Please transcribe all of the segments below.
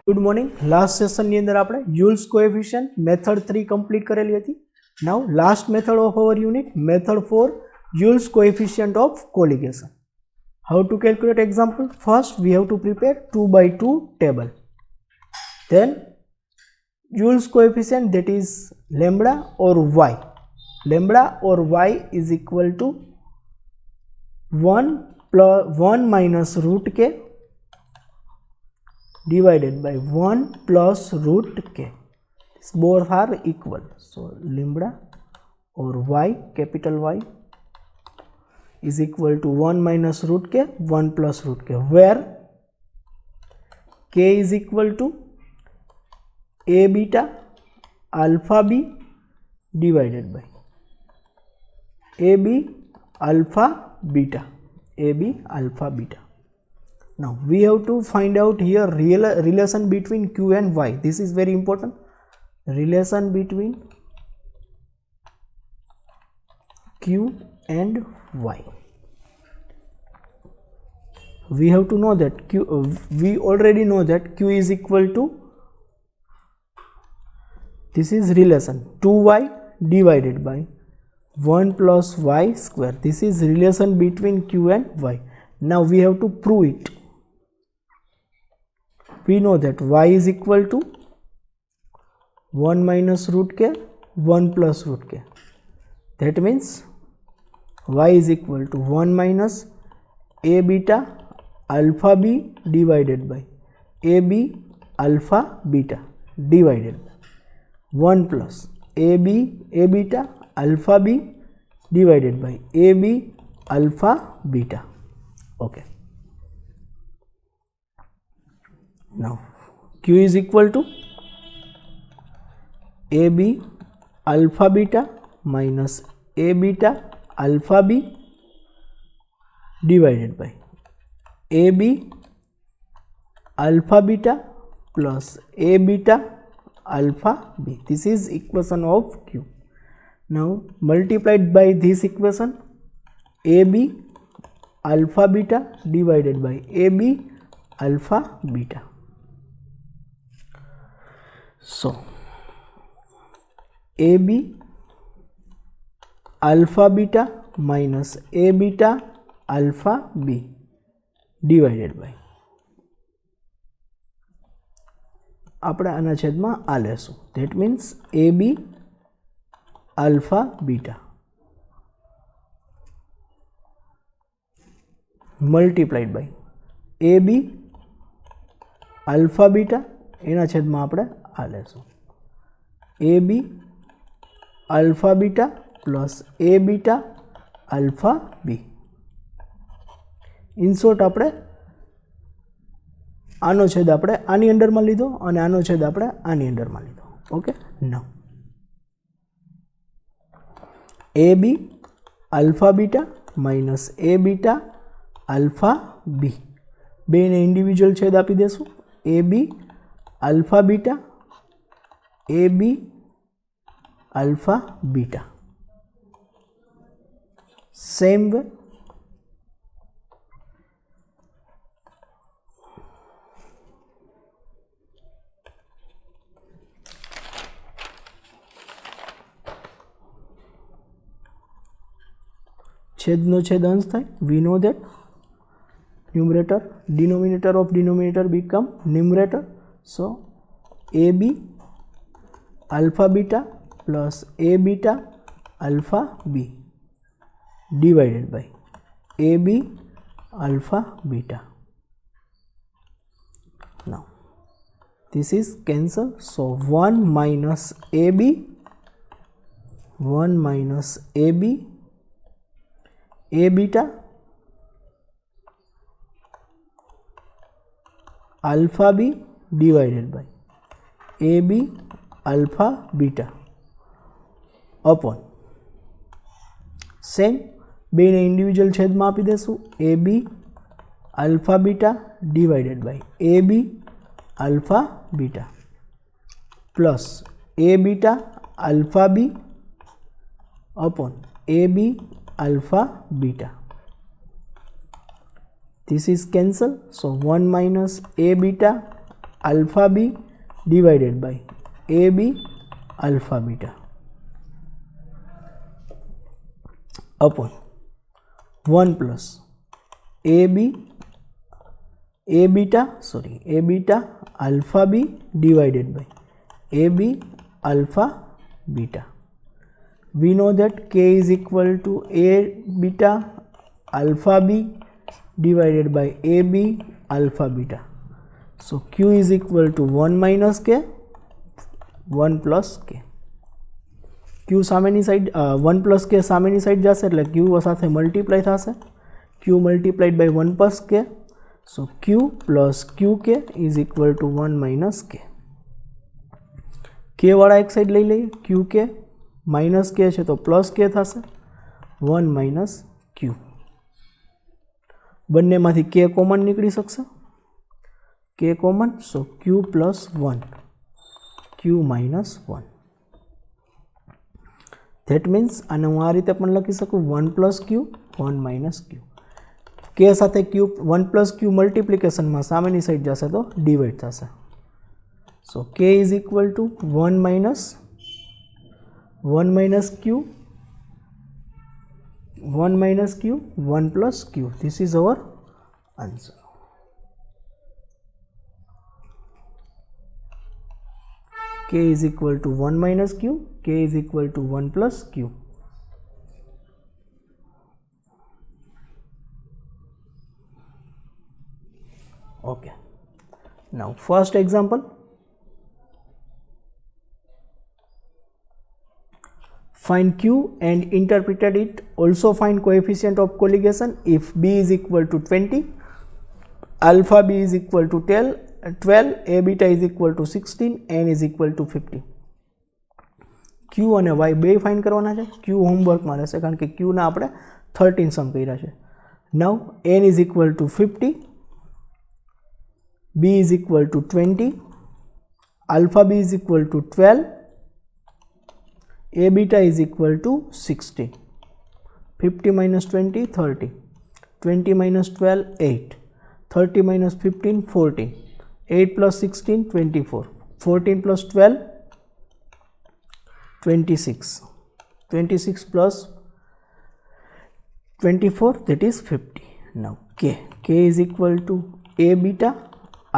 Good morning. Last session अंदर आपणे Yule's coefficient method 3 complete करेली हती। Now last method of our unit method 4 Yule's coefficient of colligation. How to calculate example? First we have to prepare 2/2 table, then Yule's coefficient that is lambda or y. Lambda or y is equal to 1 minus root k divided by 1 plus root k. Both are equal. So lambda or y, capital Y, is equal to 1 minus root k, 1 plus root k, where k is equal to a beta alpha b divided by ab alpha beta, ab alpha beta. Now we have to find out here relation between q and y. This is very important. Relation between q and y. We have to know that q. We already know that q is equal to, this is relation 2y divided by 1 plus y square. This is relation between q and y. Now we have to prove it. We know that y is equal to 1 minus root k, 1 plus root k. That means y is equal to 1 minus a beta alpha b divided by ab alpha beta divided by 1 plus a beta alpha b divided by ab alpha beta. Okay. Now q is equal to ab alpha beta minus a beta alpha b divided by ab alpha beta plus a beta alpha b. This is equation of q. Now multiplied by this equation, ab alpha beta divided by ab alpha beta. So ab alpha beta minus a beta alpha b divided by, આપણે આના છેદમાં આ લેશું. That means ab alpha beta multiplied by ab alpha beta, એના છેદમાં આપણે આ લેશું ab alpha beta plus a beta alpha b. In short આપણે આનો છેદ આપણે આની અંડરમાં લીધો અને આનો છેદ આપણે આની અંડરમાં લીધો. Okay. Now ab alpha beta minus a beta alpha b, બેને ઇન્ડિવિજ્યુઅલ છેદ આપી દેશું. ab alpha beta ab alpha beta. Same way છેદનો છેદ અંશ થાય. We know that numerator, denominator of denominator become numerator. So ab alpha beta plus a beta alpha b divided by ab alpha beta. Now this is cancel. So 1 minus ab a beta alpha b divided by ab alpha beta upon same બેને individual છેદમાં આપી દેશું. ab alpha beta divided by ab alpha beta plus a beta alpha b upon ab alpha beta. This is cancel. So 1 minus a beta alpha b divided by ab alpha beta upon 1 plus a beta alpha b divided by ab alpha beta. We know that k is equal to a beta alpha b divided by ab alpha beta. So q is equal to 1 minus k 1 plus k. q સામેની side 1 plus k સામેની side જશે એટલે q સાથે multiply થશે. q multiplied by 1 plus k. So q plus qk is equal to 1 minus k. k વાળા એક side લઈ લઈએ. qk minus k છે તો plus k થશે 1 minus q. બંનેમાંથી k કોમન નીકળી શકશે. k common. So q plus 1 q minus 1. That means આને હું આ રીતે પણ લખી શકું 1 plus q 1 minus q. k સાથે q 1 plus q મલ્ટીપ્લિકેશનમાં સામેની સાઈડ જશે તો ડિવાઈડ થશે. So k is equal to 1 minus q 1 plus q. This is our answer. K is equal to 1 minus q, k is equal to 1 plus q. Okay. Now first example. Find q and interpreted it. Also find coefficient of colligation if b is equal to 20, alpha b is equal to 12, a beta is equal to 16, n is equal to 50. q અને y બે find કરવાના છે. q હોમવર્કમાં રહેશે કારણ કે q ના આપણે 13 સમ કર્યા છે. નાઉ n is equal to 50, b is equal to 20, alpha b is equal to 12, a beta is equal to 16. 50 minus 20 30, 20 minus 12 8, 30 minus 15 14, 8 plus 16 24, 14 plus 12 26, 26 plus 24 that is 50. Now k is equal to a beta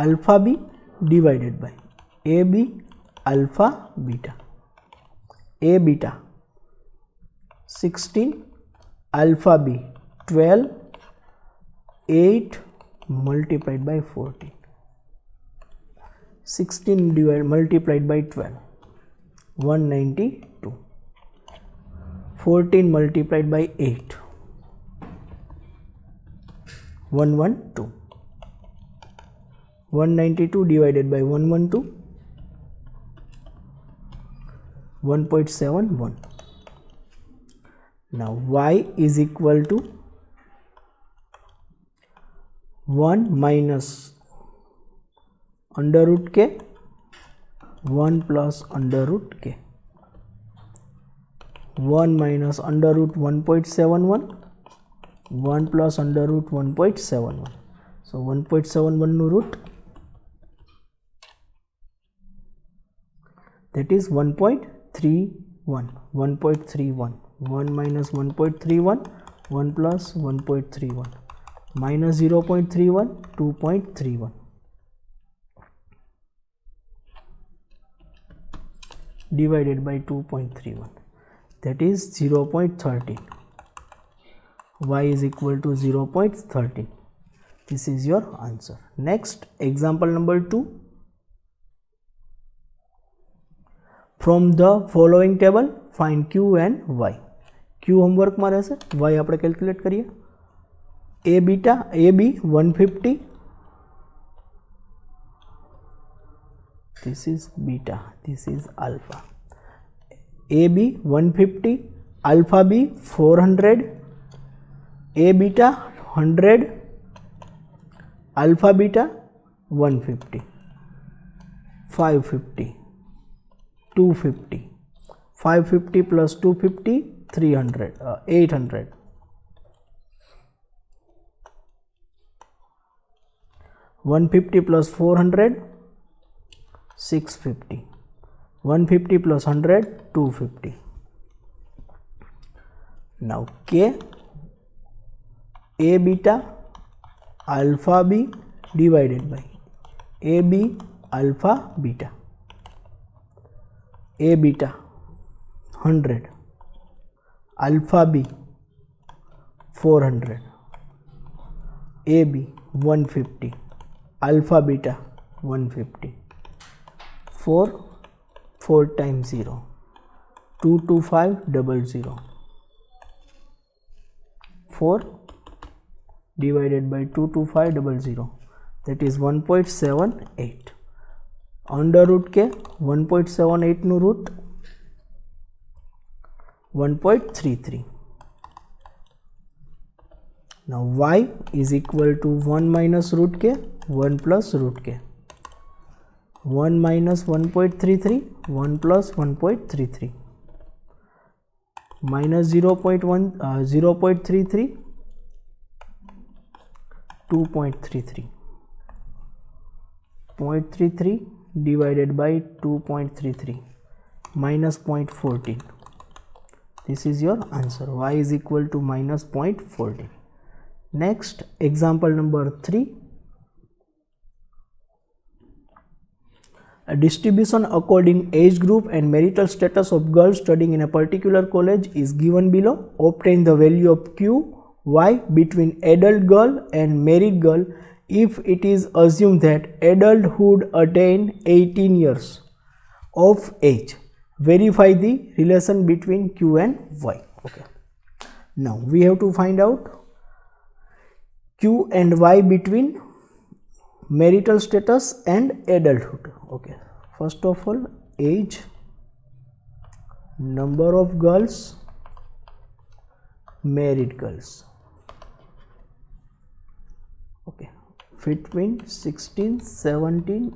alpha b divided by ab alpha beta. A beta 16, alpha b 12, 8 multiplied by 14. 16 multiplied by 12, 192. 14 multiplied by 8, 112. 192 divided by 112, 1.71. Now y is equal to 1 minus under root k 1 plus under root k. 1 minus under root 1.71, 1 plus under root 1.71. So 1.71 no root, that is 1.31. 1.31. 1 minus 1.31, 1 plus 1.31, minus 0.31, 2.31. Divided by 2.31, that is 0.13. Y is equal to 0.13. This is your answer. Next, example number 2. From the following table, find q and y. q homework માં રહેશે, y આપણે calculate કરીએ. a beta ab 150, this is beta, this is alpha. ab 150, alpha b 400, a beta 100, alpha beta 150, 550, 250, 550 plus 250 300, 800. 150 plus 400 650. 150 plus 100, 250. Now K, A beta alpha B divided by AB alpha beta. A beta 100, alpha B 400, AB 150, alpha beta 150. 4 times 0, 22500. 4 divided by 22500, that is 1.78. Under root K, 1.78 નું root 1.33. Now y is equal to 1 minus root K, 1 plus root K. 1 minus 1.33, 1 plus 1.33. Minus 0.33, 2.33. 0.33 divided by 2.33 minus 0.14. This is your answer. Y is equal to minus 0.14. Next, example number 3. A distribution according age group and marital status of girls studying in a particular college is given below. Obtain the value of Q, Y between adult girl and married girl if it is assumed that adulthood attain 18 years of age. Verify the relation between Q and Y. Okay. Now we have to find out Q and Y between marital status and adulthood. Okay. First of all, age, number of girls, married girls. Okay. Between 16, 17,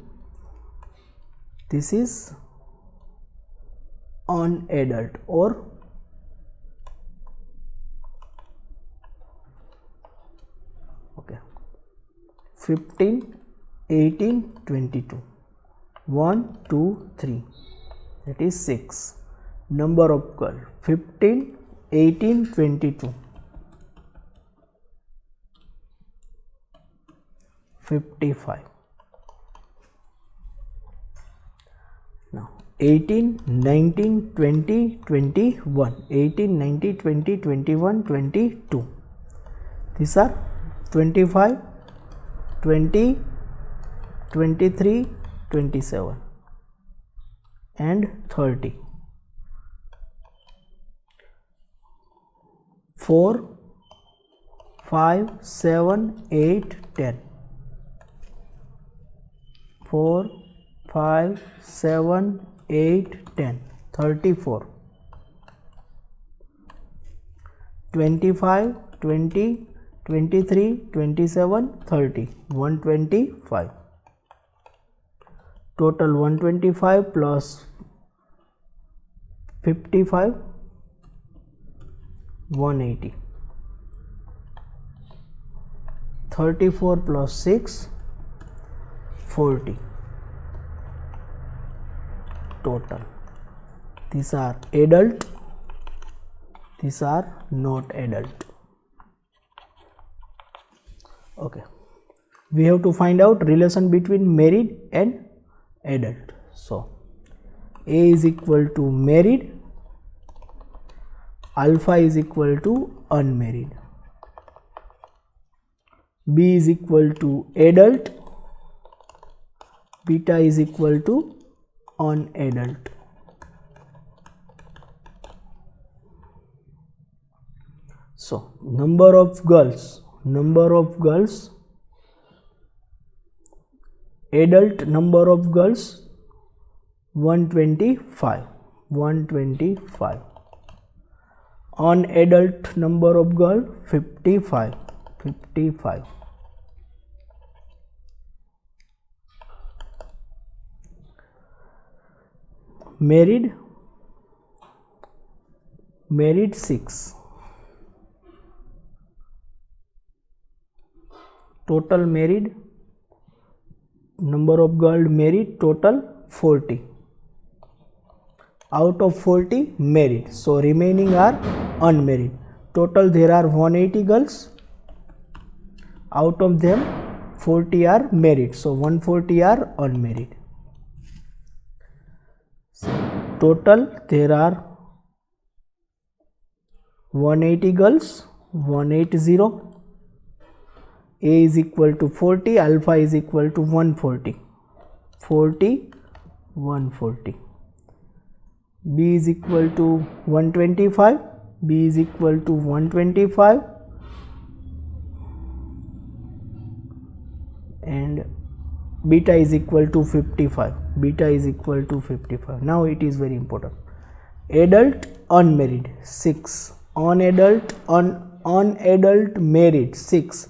this is unadult or okay, 15, 18, 22, 1, 2, 3, that is 6. Number of girl 15, 18, 22, 55. Now 18, 19, 20, 21, 18, 19, 20, 21, 22. These are 25, 20, 23, 27 and 30. 4, 5, 7, 8, 10. 4, 5, 7, 8, 10. 34. 25, 20, 23, 27, 30. 125. Total 125 plus 55, 180. 34 plus 6, 40. Total. These are adult, these are not adult. Okay. We have to find out relation between married and adult. So A is equal to married, alpha is equal to unmarried. B is equal to adult, beta is equal to unadult. So number of girls, adult number of girls 125, unadult number of girl 55. Married 6. Total married, number of girl married total 40. Out of 40 married, so remaining are unmarried. Total there are 180 girls. Out of them 40 are married, so 140 are unmarried. So total there are 180 girls, 180. A is equal to 40, alpha is equal to 140. 40, 140. B is equal to 125, B is equal to 125, and beta is equal to 55. Beta is equal to 55. Now it is very important. Adult unmarried 6, unadult married 6,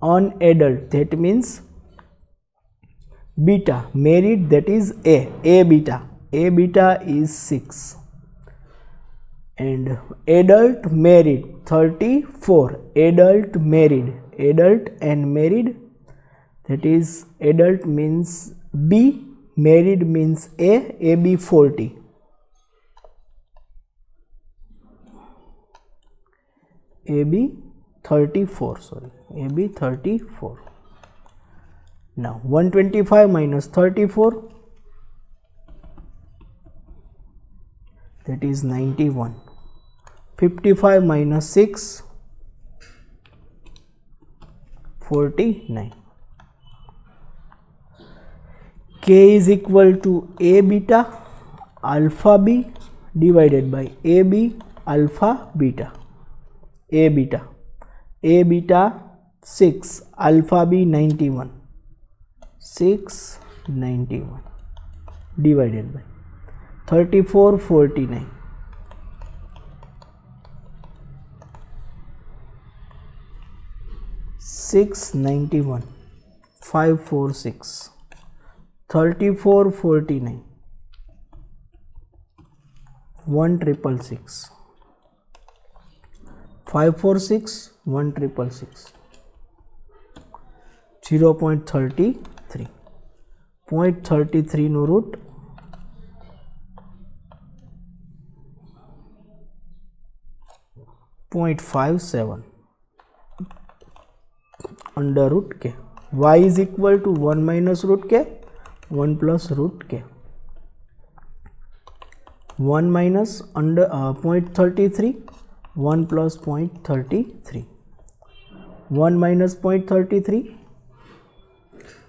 unadult, that means beta, married, that is A beta is 6, and adult married 34, adult and married, that is adult means B, married means A, AB 40. AB 34, sorry, AB 34. Now 125 minus 34, that is 91. 55 minus 6, 49. K is equal to A beta alpha B divided by AB alpha beta. A beta 6, alpha B 91, 6, 91 divided by 34, 49. 691, 546, 34, 49, 1666, 546, 1666, 0.33, 0.33 no route 0.57 under root k. Y is equal to 1 minus root k, 1 plus root k. 1 minus under 0.33, 1 plus 0.33. 1 minus 0.33,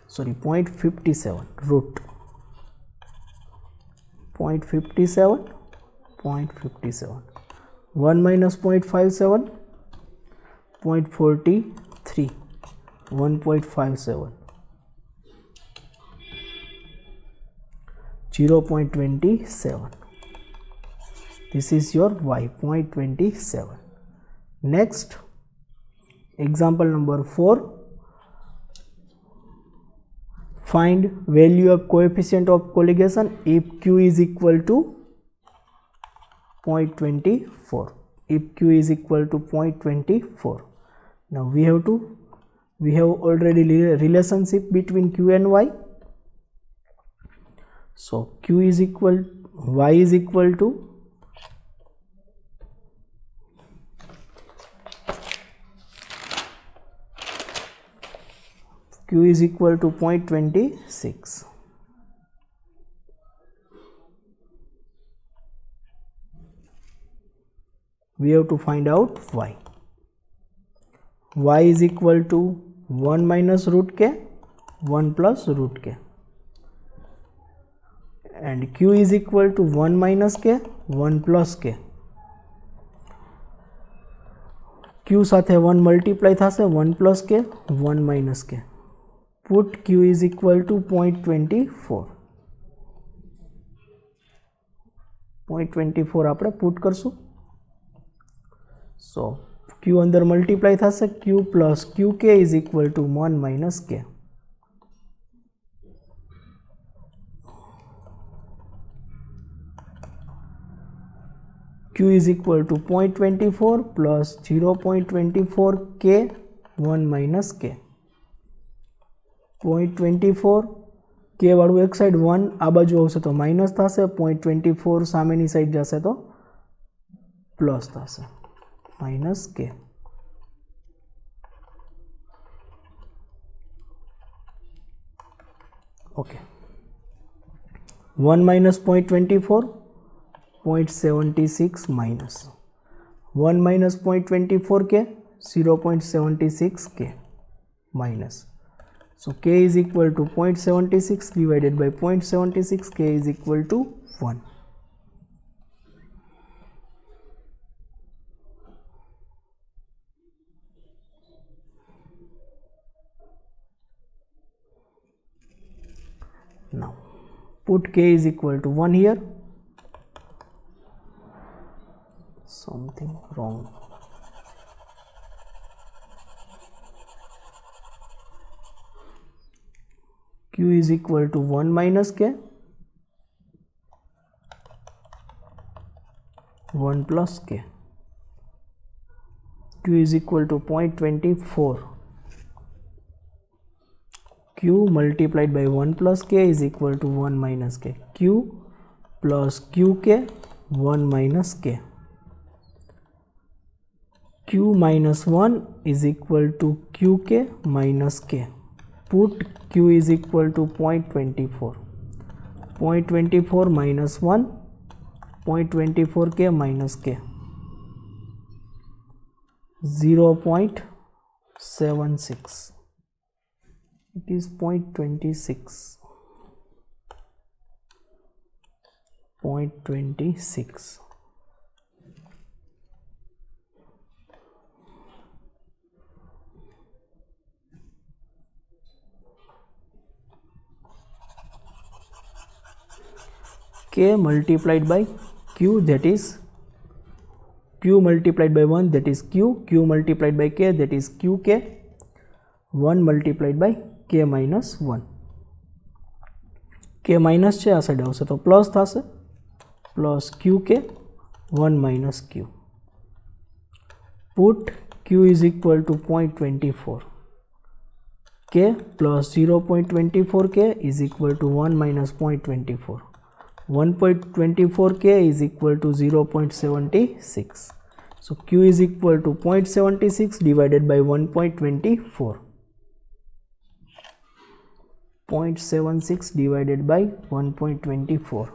sorry, 0.57 root 0.57, 0.57. 1 minus 0.57, 0.43, 1.57, 0.27. This is your y, 0.27. Next, example number 4. Find value of coefficient of colligation if q is equal to 0.24. If q is equal to 0.24. Now we have already relationship between q and y. So y is equal to q is equal to 0.26. We have to find out y. Y is equal to 1 minus root k, 1 plus root k, and q is equal to 1 minus k, 1 plus k. q સાથે 1 multiply થશે, 1 plus k, 1 minus k. Put q is equal to 0.24. 0.24 આપણે put કરશું. So q અંદર multiply થશે, q plus qk is equal to 1 minus k. q is equal to 0.24 plus 0.24 k 1 minus k. 0.24 के वाळું एक side 1 आ बाजू आवशे तो माइनस थशे 0.24 सामेनी साइड जशे तो प्लस थशे माइनस के। ओके 1 माइनस 0.24 0.76 माइनस 1 माइनस 0.24 के 0.76 के minus. So k is equal to 0.76 divided by 0.76, k is equal to 1. Now put k is equal to 1 here. Something wrong. Q is equal to 1 minus k 1 plus k. Q is equal to 0.24. Q multiplied by 1 plus k is equal to 1 minus k. Q plus qk 1 minus k. Q minus 1 is equal to qk minus k. Put q is equal to 0.24. 0.24 minus 1 0.24 k minus k 0.76. It is 0.26. 0.26. K multiplied by q, that is q multiplied by 1, that is q, q multiplied by k, that is qk, 1 multiplied by k minus 1. k minus છે આ side આવશે તો plus થશે plus qk 1 minus q. Put q is equal to 0.24. k plus 0.24 k is equal to 1 minus 0.24. 1.24 k is equal to 0.76. So q is equal to 0.76 divided by 1.24. 0.76 divided by 1.24.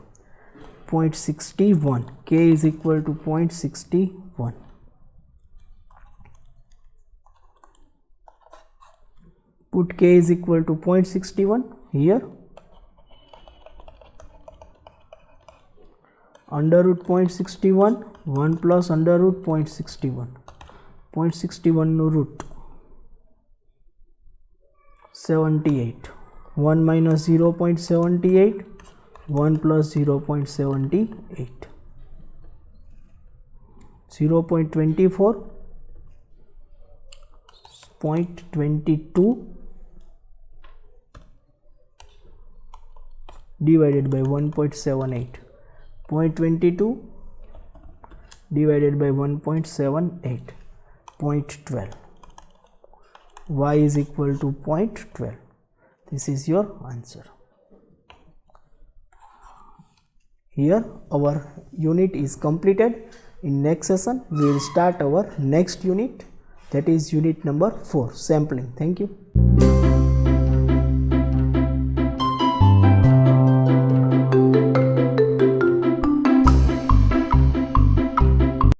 0.61. K is equal to 0.61. Put k is equal to 0.61 here. Under root 0.61, 1 plus under root 0.61. 0.61 no root 78. 1 minus 0.78, 1 plus 0.78. 0.24, 0.22 divided by 1.78. 0.22 divided by 1.78, 0.12. Y is equal to 0.12. This is your answer. Here our unit is completed. In next session we will start our next unit, that is unit number 4, sampling. Thank you.